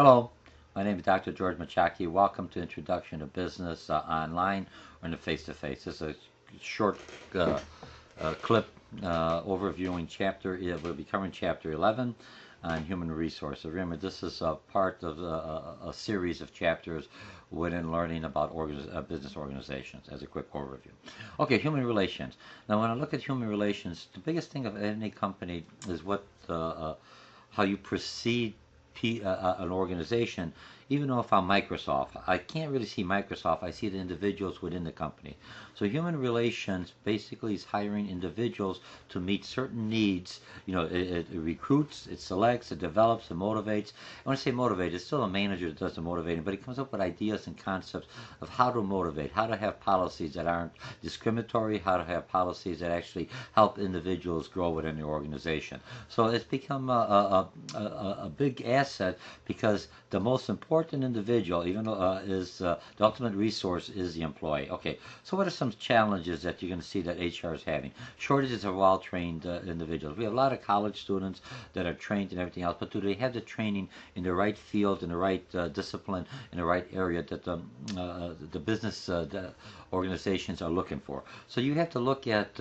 Hello, my name is Dr. George Mochocki. Welcome to Introduction to Business online or in the face-to-face. This is a short clip overviewing chapter. It will be covering chapter 11 on human resources. Remember, this is a part of a series of chapters within learning about business organizations as a quick overview. Okay, human relations. Now, when I look at human relations, the biggest thing of any company is how you proceed an organization. Even though if I'm Microsoft, I can't really see Microsoft. I see the individuals within the company. So human relations basically is hiring individuals to meet certain needs. You know, it recruits, it selects, it develops, it motivates. And when I say motivate, it's still a manager that does the motivating, but he comes up with ideas and concepts of how to motivate, how to have policies that aren't discriminatory, how to have policies that actually help individuals grow within the organization. So it's become a big asset because the most important individual, even though the ultimate resource is the employee. Okay, so what are some challenges that you're going to see that HR is having? Shortages of well-trained individuals. We have a lot of college students that are trained and everything else, but do they have the training in the right field, in the right discipline, in the right area that the business organizations are looking for? So you have to look at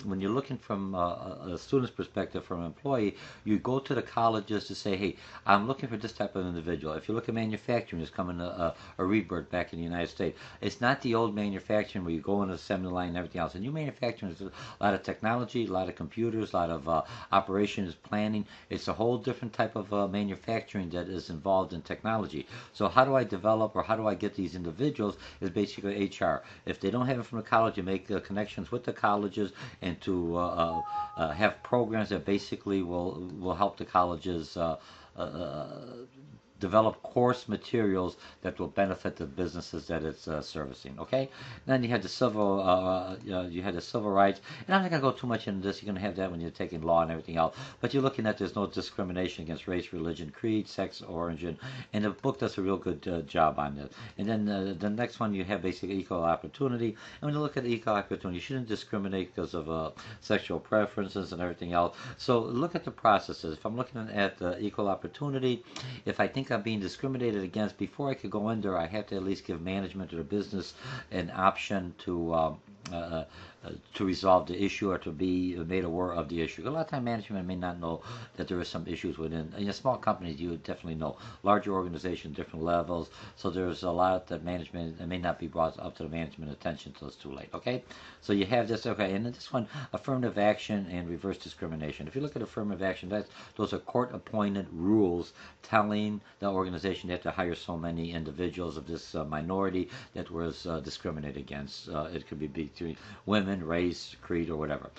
when you're looking from a student's perspective, from an employee, you go to the colleges to say, hey, I'm looking for this type of individual. If you look at manufacturing, there's coming a rebirth back in the United States. It's not the old manufacturing where you go in the assembly line and everything else. The new manufacturing is a lot of technology, a lot of computers, a lot of operations planning. It's a whole different type of manufacturing that is involved in technology. So how do I develop or how do I get these individuals is basically HR. If they don't have it from the college, you make connections with the colleges and to have programs that basically will help the colleges develop course materials that will benefit the businesses that it's servicing. Okay, then you had the civil rights, and I'm not going to go too much into this. You're going to have that when you're taking law and everything else. But you're looking at there's no discrimination against race, religion, creed, sex, origin, and the book does a real good job on this. And then the next one you have basically equal opportunity. And when you look at equal opportunity, you shouldn't discriminate because of sexual preferences and everything else. So look at the processes. If I'm looking at equal opportunity, if I think I'm being discriminated against, before I could go in there, I have to at least give management or the business an option to resolve the issue or to be made aware of the issue. A lot of time management may not know that there are some issues within. In small companies, you would definitely know. Larger organizations, different levels, so there's a lot that management may not be brought up to the management attention until it's too late. Okay, so you have this. Okay, and then this one, affirmative action and reverse discrimination. If you look at affirmative action, those are court-appointed rules telling the organization they have to hire so many individuals of this minority that was discriminated against. It could be between women, race, creed, or whatever.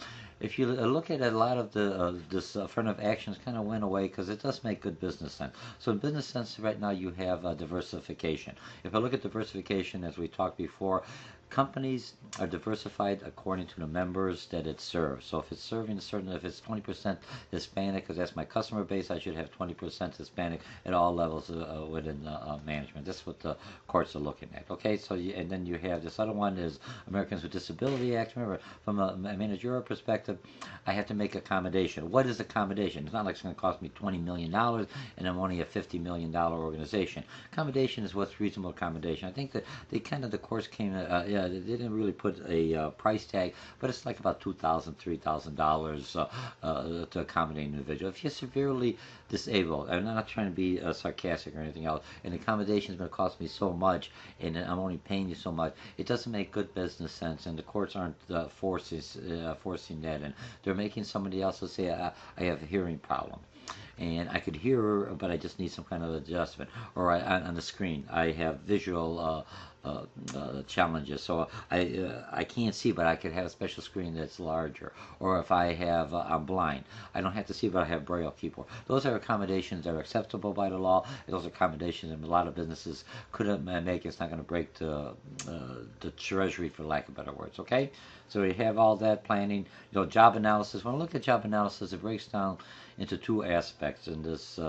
If you look at a lot of this affirmative actions kind of went away because it does make good business sense. So in business sense right now you have diversification. If I look at diversification as we talked before, companies are diversified according to the members that it serves. So if it's serving a certain, if it's 20% Hispanic, because that's my customer base, I should have 20% Hispanic at all levels within management. That's what the courts are looking at. Okay, so and then you have this other one is Americans with Disability Act. Remember, from a managerial perspective, I have to make accommodation. What is accommodation? It's not like it's going to cost me $20 million and I'm only a $50 million organization. Accommodation is what's reasonable accommodation. I think that the course came, they didn't really put a price tag, but it's like about $2,000, $3,000 to accommodate an individual. If you're severely disabled, I'm not trying to be sarcastic or anything else, and the accommodation is going to cost me so much, and I'm only paying you so much, it doesn't make good business sense, and the courts aren't forcing that, and they're making somebody else to say, I have a hearing problem. And I could hear her, but I just need some kind of adjustment. Or on the screen, I have visual challenges, so I can't see, but I could have a special screen that's larger. Or if I have, I'm blind, I don't have to see, but I have Braille keyboard. Those are accommodations that are acceptable by the law. Those are accommodations that a lot of businesses couldn't make. It's not going to break the treasury, for lack of better words. Okay, so we have all that planning. Job analysis. When I look at job analysis, it breaks down into two aspects in this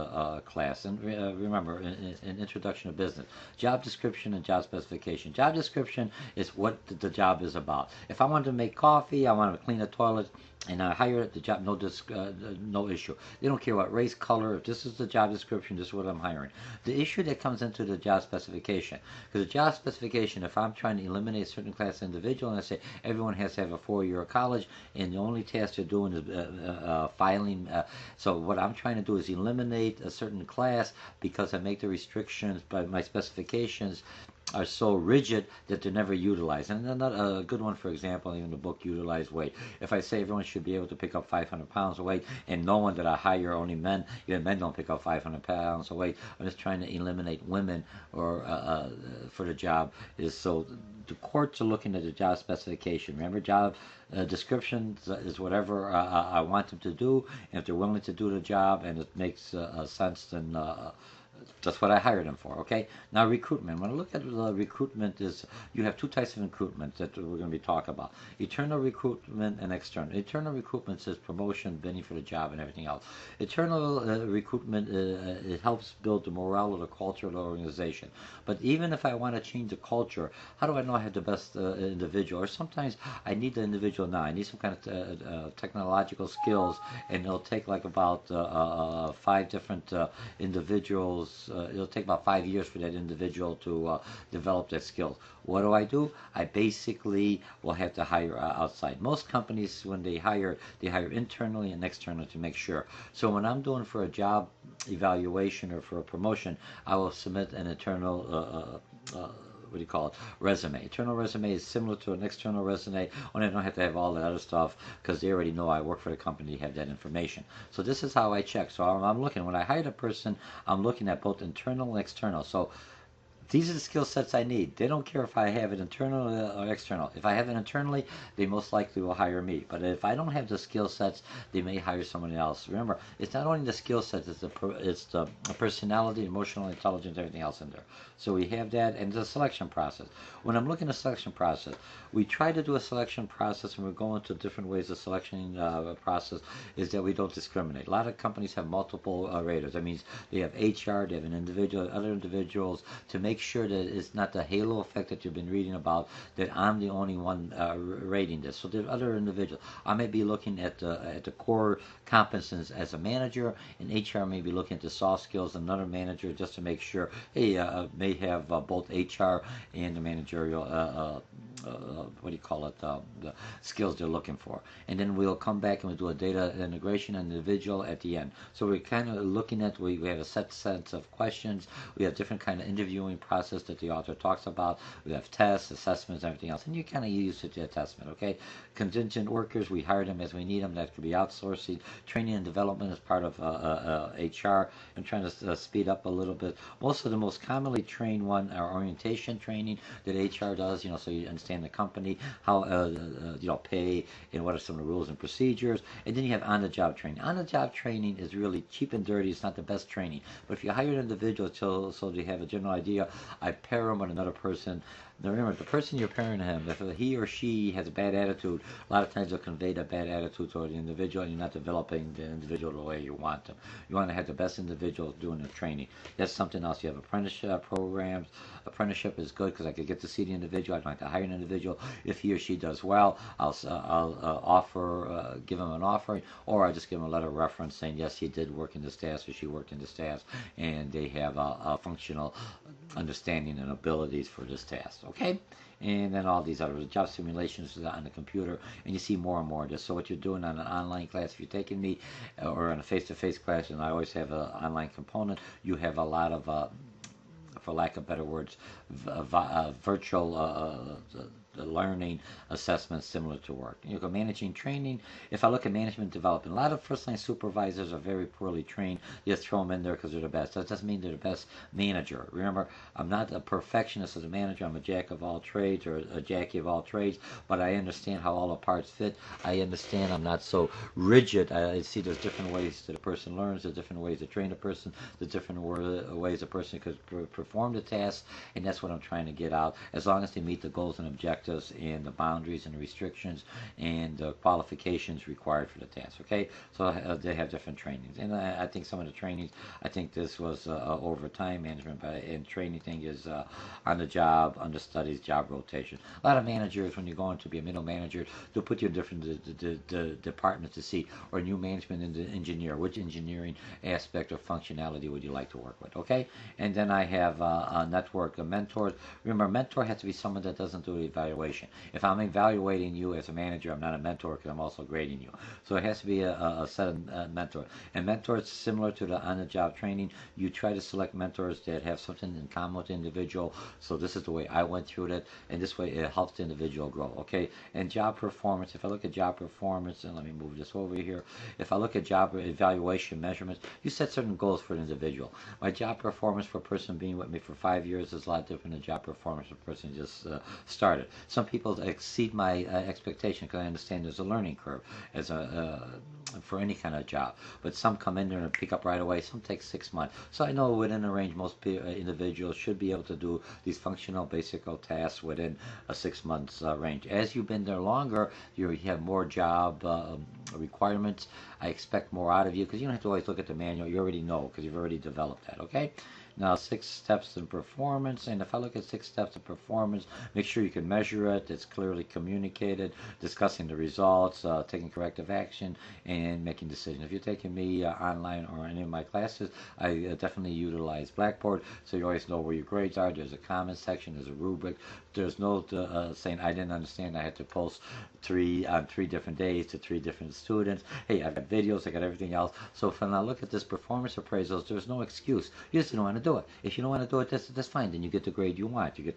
class. And remember, in Introduction to Business, job description and job specification. Job description is what the job is about. If I wanted to make coffee, I wanted to clean a toilet, and I hire at the job, no issue. They don't care what race, color. If this is the job description, this is what I'm hiring. The issue that comes into the job specification, because the job specification, if I'm trying to eliminate a certain class of individual, and I say everyone has to have a 4-year college, and the only task they're doing is filing. So what I'm trying to do is eliminate a certain class because I make the restrictions by my specifications are so rigid that they're never utilized. And another a good one, for example, even the book Utilize Weight. If I say everyone should be able to pick up 500 pounds of weight, and no one that I hire, only men, even men don't pick up 500 pounds of weight, I'm just trying to eliminate women or for the job. Is so the courts are looking at the job specification. Remember, job description is whatever I want them to do, and if they're willing to do the job and it makes sense, then that's what I hired them for. Okay. Now recruitment. When I look at recruitment, is you have two types of recruitment that we're going to be talking about: internal recruitment and external. Internal recruitment says promotion, bidding for the job, and everything else. Internal recruitment it helps build the morale of the culture of the organization. But even if I want to change the culture, how do I know I have the best individual? Or sometimes I need the individual now. I need some kind of technological skills, and it'll take like about 5 different individuals. It'll take about 5 years for that individual to develop that skill. What do? I basically will have to hire outside. Most companies, when they hire internally and externally to make sure. So when I'm doing for a job evaluation or for a promotion, I will submit an internal what do you call it, resume. Internal resume is similar to an external resume, only I don't have to have all that other stuff because they already know I work for the company to have that information. So this is how I check. So I'm looking, when I hire a person, I'm looking at both internal and external. So these are the skill sets I need. They don't care if I have it internal or external. If I have it internally, they most likely will hire me. But if I don't have the skill sets, they may hire someone else. Remember, it's not only the skill sets, it's the personality, emotional intelligence, everything else in there. So we have that, and the selection process. When I'm looking at the selection process, we try to do a selection process, and we're going to different ways of selection process, is that we don't discriminate. A lot of companies have multiple raters. That means they have HR, they have an individual, other individuals, to make sure that it's not the halo effect that you've been reading about, that I'm the only one rating this. So there's other individuals. I may be looking at the core competences as a manager, and HR may be looking at the soft skills, another manager, just to make sure, hey, may have both HR and the managerial what do you call it, the skills they're looking for. And then we'll come back and we'll do a data integration and individual at the end. So we're kind of looking at, we have a set of questions. We have different kind of interviewing process that the author talks about. We have tests, assessments, everything else. And you kind of use it to assessment, okay? Contingent workers, we hire them as we need them. That could be outsourcing. Training and development is part of HR. I'm trying to speed up a little bit. Most of the most commonly trained one are orientation training that HR does, so you understand the company, how pay, and what are some of the rules and procedures. And then you have on-the-job training. On-the-job training is really cheap and dirty. It's not the best training. But if you hire an individual so they have a general idea, I pair them with another person. Now remember, the person you're pairing him, if he or she has a bad attitude, a lot of times they'll convey that bad attitude toward the individual, and you're not developing the individual the way you want them. You want to have the best individuals doing the training. That's something else. You have apprenticeship programs. Apprenticeship is good because I could get to see the individual. I don't have to hire an individual. If he or she does well, I'll offer, give him an offering, or I just give him a letter of reference saying, yes, he did work in this task, or she worked in this task, and they have a functional understanding and abilities for this task. Okay, and then all these other job simulations on the computer, and you see more and more of this. So what you're doing on an online class, if you're taking me, or on a face-to-face class, and I always have an online component, you have a lot of, for lack of better words, virtual learning assessments similar to work. You go managing training. If I look at management development, a lot of first-line supervisors are very poorly trained. You just throw them in there because they're the best. That doesn't mean they're the best manager. Remember, I'm not a perfectionist as a manager. I'm a jack of all trades, or a Jackie of all trades, but I understand how all the parts fit. I understand I'm not so rigid. I see there's different ways that a person learns, there's different ways to train a person, there's different ways a person could perform the task, and that's what I'm trying to get out, as long as they meet the goals and objectives objectives and the boundaries and the restrictions and the qualifications required for the task. Okay, so they have different trainings, and I think some of the trainings, I think this was over time management, but in training thing is on the job, under studies, job rotation. A lot of managers, when you're going to be a middle manager, they'll put you in different departments to see, or new management in the engineer, which engineering aspect or functionality would you like to work with. Okay, and then I have a network of mentors. Remember, a mentor has to be someone that doesn't do evaluation. If I'm evaluating you as a manager, I'm not a mentor because I'm also grading you. So it has to be a set of mentors. And mentors, similar to the on-the-job training, you try to select mentors that have something in common with the individual. So this is the way I went through it, and this way it helps the individual grow. Okay, and job performance. If I look at job performance, and let me move this over here. If I look at job evaluation measurements, you set certain goals for an individual. My job performance for a person being with me for 5 years is a lot different than job performance for a person who just started. Some people exceed my expectation because I understand there's a learning curve as for any kind of job. But some come in there and pick up right away. Some take 6 months. So I know within a range, most individuals should be able to do these functional basic tasks within a 6 months range. As you've been there longer, you have more job requirements. I expect more out of you because you don't have to always look at the manual. You already know because you've already developed that. Okay. Now, 6 steps in performance, and if I look at 6 steps in performance, make sure you can measure it, it's clearly communicated, discussing the results, taking corrective action, and making decisions. If you're taking me online or any of my classes, I definitely utilize Blackboard, so you always know where your grades are. There's a comment section, there's a rubric. There's no saying I didn't understand, I had to post 3 on 3 different days to 3 different students. Hey, I've got videos, I got everything else. So if I look at this performance appraisals, there's no excuse. You just don't want to do it. If you don't want to do it, that's fine. Then you get the grade you want. You get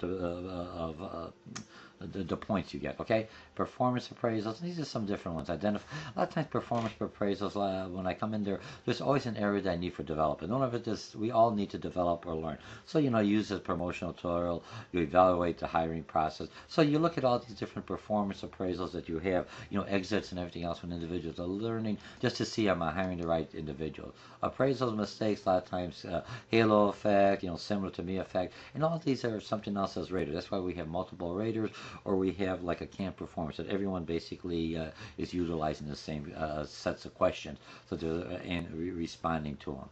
the points you get. Okay, performance appraisals. These are some different ones. Identify. A lot of times, performance appraisals. When I come in there, there's always an area that I need for development. None of it is. We all need to develop or learn. So use a promotional tool. You evaluate the hiring process. So you look at all these different performance appraisals that you have. Exits and everything else when individuals are learning, just to see am I hiring the right individual. Appraisals, mistakes. A lot of times, halo effect. Similar to me effect, and all of these are something else as rated. That's why we have multiple raters. Or we have like a camp performance that everyone basically is utilizing the same sets of questions, so they're responding to them.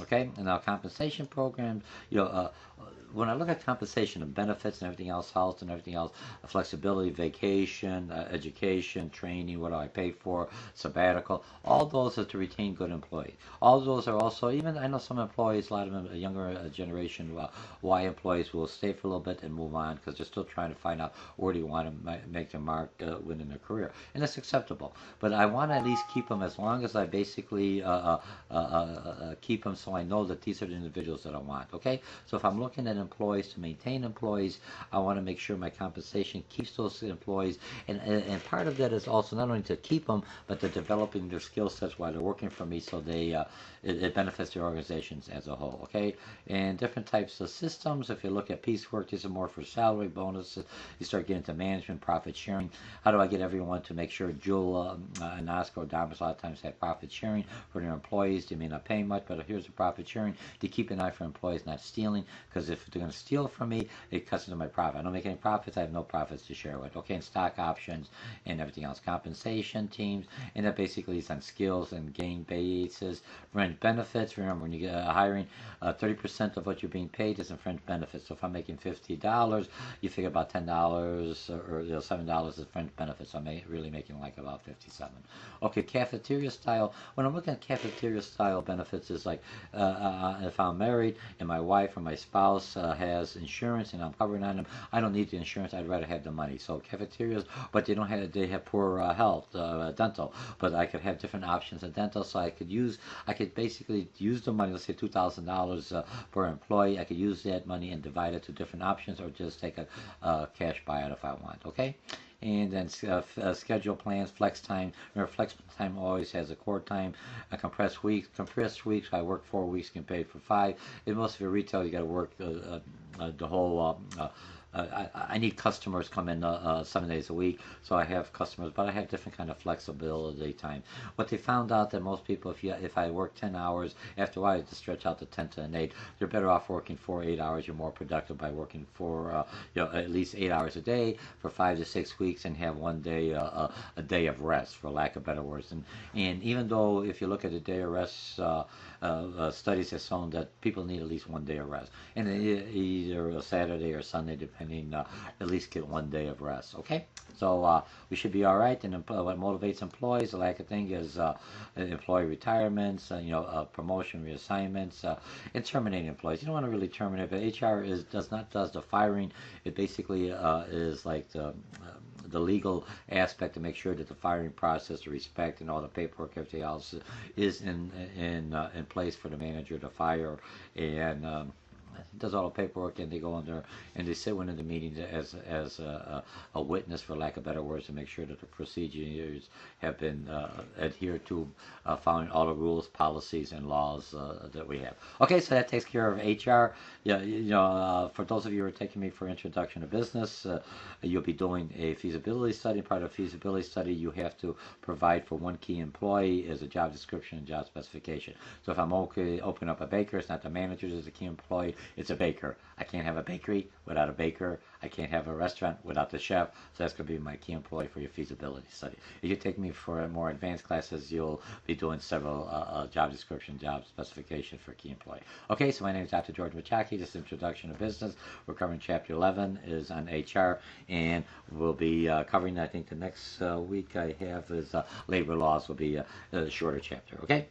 Okay, and now compensation programs. When I look at compensation and benefits and everything else, health and everything else, flexibility, vacation, education, training, what do I pay for, sabbatical, all those are to retain good employees. All those are also, even I know some employees, a lot of them, a younger generation, Y employees will stay for a little bit and move on because they're still trying to find out where do you want to make their mark within their career. And that's acceptable. But I want to at least keep them as long as I basically keep them so I know that these are the individuals that I want. Okay? So if I'm looking at employees, to maintain employees, I want to make sure my compensation keeps those employees, and part of that is also not only to keep them, but they're developing their skill sets while they're working for me, so they it benefits the organizations as a whole. Okay, and different types of systems. If you look at piecework, these are more for salary bonuses. You start getting into management, profit sharing. How do I get everyone to make sure Jewel and Oscar or Damas a lot of times have profit sharing for their employees? They may not pay much, but here's the profit sharing to keep an eye for employees not stealing, because if they're going to steal from me, it cuts into my profit. I don't make any profits, I have no profits to share with. Okay, and stock options and everything else. Compensation teams, and that basically is on skills and gain basis. Fringe benefits, remember when you get hiring, 30% of what you're being paid is in fringe benefits. So if I'm making $50, you figure about $10 or $7 is fringe benefits. So I'm really making like about 57. Okay, cafeteria style. When I'm looking at cafeteria style benefits, is like if I'm married and my wife or my spouse has insurance and I'm covering on them, I don't need the insurance. I'd rather have the money. So cafeterias, but they don't have. They have poor health, dental. But I could have different options in dental. So I could basically use the money. Let's say $2,000 per employee. I could use that money and divide it to different options, or just take a cash buyout if I want. Okay. And then schedule plans, flex time. Remember, flex time always has a core time. A compressed weeks. Compressed weeks, I work 4 weeks, get paid for 5. In most of your retail, you got to work the whole I need customers come in 7 days a week, so I have customers, but I have different kind of flexibility time. What they found out that most people, if I work 10 hours, after a while I have to stretch out to 10 to an 8. They're better off working 4 8 hours. You're more productive by working for at least 8 hours a day for 5 to 6 weeks, and have one day a day of rest, for lack of better words. And even though if you look at a day of rest, studies have shown that people need at least one day of rest, and either a Saturday or Sunday, depending, at least get one day of rest. Okay, so we should be all right. And what motivates employees, like I think, is employee retirements, promotion, reassignments, and terminating employees. You don't want to really terminate, but HR does the firing. It basically is like the legal aspect to make sure that the firing process, the respect, and all the paperwork, everything else is in place for the manager to fire, and does all the paperwork, and they go in there and they sit in the meetings as a witness, for lack of better words, to make sure that the procedures have been adhered to, following all the rules, policies, and laws that we have. Okay, so that takes care of HR. Yeah, for those of you who are taking me for introduction to business, you'll be doing a feasibility study. Part of a feasibility study, you have to provide for one key employee as a job description and job specification. So if I'm opening up a baker, it's not the manager as a key employee, it's a baker. I can't have a bakery without a baker. I can't have a restaurant without the chef. So that's going to be my key employee for your feasibility study. If you take me for more advanced classes, you'll be doing several job description, job specification for key employee. Okay, so my name is Dr. George Mochocki. This is Introduction to Business. We're covering Chapter 11 is on HR, and we'll be covering, I think the next week I have is labor laws will be a shorter chapter. Okay?